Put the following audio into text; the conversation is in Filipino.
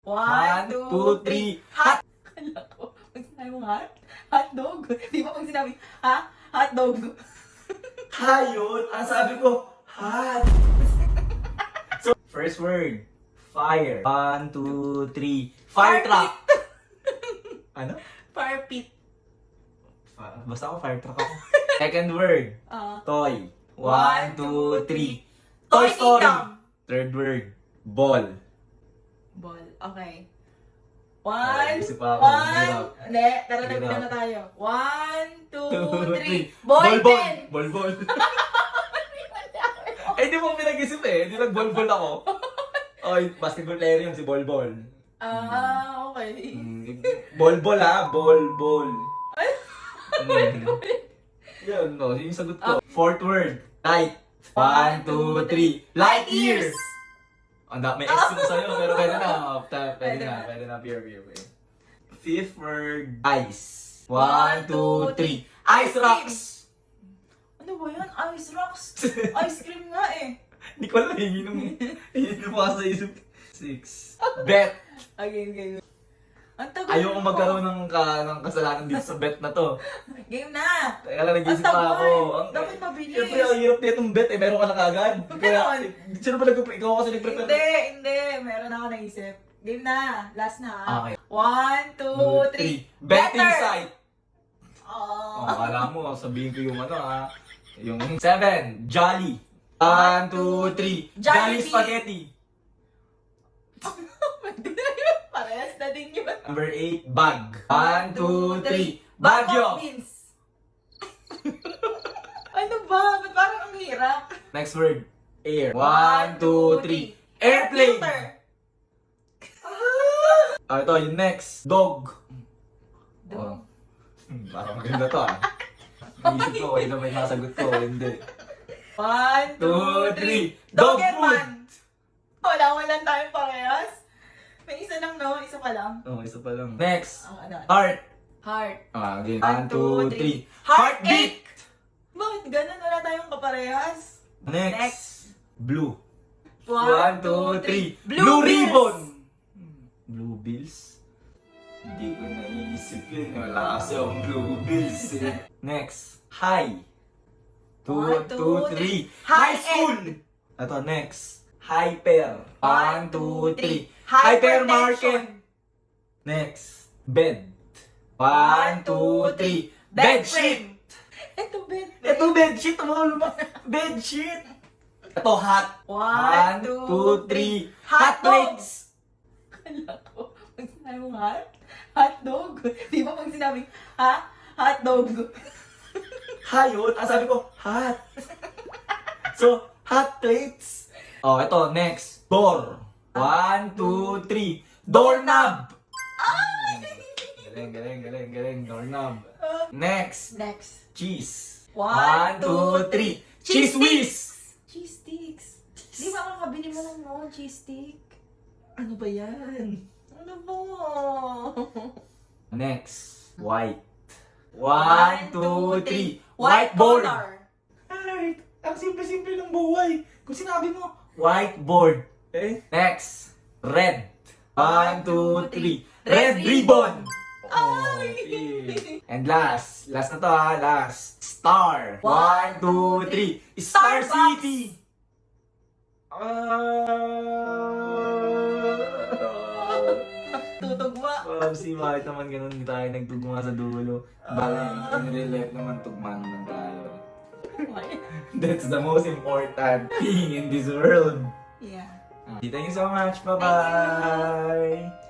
One, two, three. Hot! Kala ko, pag sinabi mo hot, hotdog. Di ba pag sinabi, hotdog? Hayot! Ang sabi ko, hot! So, first word, fire. One, two, three. Fire truck! Ano? Fire pit. Basta ako, fire truck ako. Second word, toy. One, two, three. Toy Toy Story. Kingdom. Third word, ball. Ball. Okay. Ay, isip pa ako. Hirap. Hindi, tara na, Hirap. bilang na tayo. One, two, Two, three. Ball Ball pen! Ball. Eh, di mo pinag-isip eh. Di nag-ball ako. Oy, basketball player yun, si Ball. Okay. Ball ha, ball. Wait. Yun, no, yung sagot ko. Fourth word, light. One, two, three. Light years! May S yung sa'yo, pero pwede na. Pwede na. Beer. Fifth word, ice. One, two, three. Ice rocks! Ano ba yan? Ice rocks? Ice cream nga eh. Hindi ko alam, higinom pa sa isip. Six. Bet. Okay. Ang tagal Ayoko mo. magkaroon ng kasalanan dito sa bet na to. Game na! Teka lang, nag-isip Ang pa tagal. ako. Dapat mabilis. Siyempre, ang hirap na itong bet eh. Meron ka na kagad. Meron. Sino ba ikaw kasi nag-prepare? Hindi. Meron ako naisip. Game na. Last na. Okay. One, two, three. Betting Better! site. Oh. Akala mo, sabihin ko yung Yung 7, Jolly. 1, 2, 3. Jolly Jollibee. Spaghetti. Parehas na din yun. Number 8, Bag. 1, 2, 3. Bag Bagyo. of beans. Ano ba? Ba't parang ang hirap? Next word, air. 1, 2, 3. Airplane. Filter. Ito, yung next, dog. Dog. Parang maganda to Isip ko, ito may nasagot ko, hindi. 1, 2, 3. Dog Doberman. food. Wala tayong parehas. May isa lang, no? Isa pa lang. Oh, isa pa lang. Next, Ano? heart. Heart. Again. 1, 1, 2, 2, 3. 3. Heartbeat. Bakit ganun? Wala tayong kaparehas. Next, blue. 1, 1, 2, 3. 3. Blue ribbon. Blue bills? Hindi ko naisip yun. Wala kasi akong blue bills eh. Next, high. 2, 2, 3. High school! Ito, next. Hyper. 1, 2, 3. Hypermarket. Next, bed. 1, 2, 3. Bedsheet. Ito, bed. Ito, bedsheet. Bedsheet. Ito, hot. 1, 2, 3. Hot plates. Kala ko, pag sinabi mo hotdog. Di ba pag sinabi, hotdog? Hayot. Ang sabi ko, hot. So, hot plates. Oh, ito, next. Door. 1, 2, 3. Doorknob. Galing. Doorknob. Next. Cheese. 1, 2, 3. Cheese whiz. Cheese sticks. Di ba kakabili mo ng cheese stick? Ano ba yan? Ano ba? Next. White. 1, 2, 3. Whiteboard. Ay, ang simple-simple ng buhay. Kung sinabi mo, whiteboard. Okay? Next. Red. 1, 2, 3. Red ribbon. Okay. And last na to last. Star. 1, 2, 3. Star Starbucks. City. Tutugma. Babsi, bakit naman ganun tayo nagtugma sa dulo? Bakit in real life naman tugma naman tayo? That's the most important thing in this world. Yeah. Thank you so much. Bye-bye.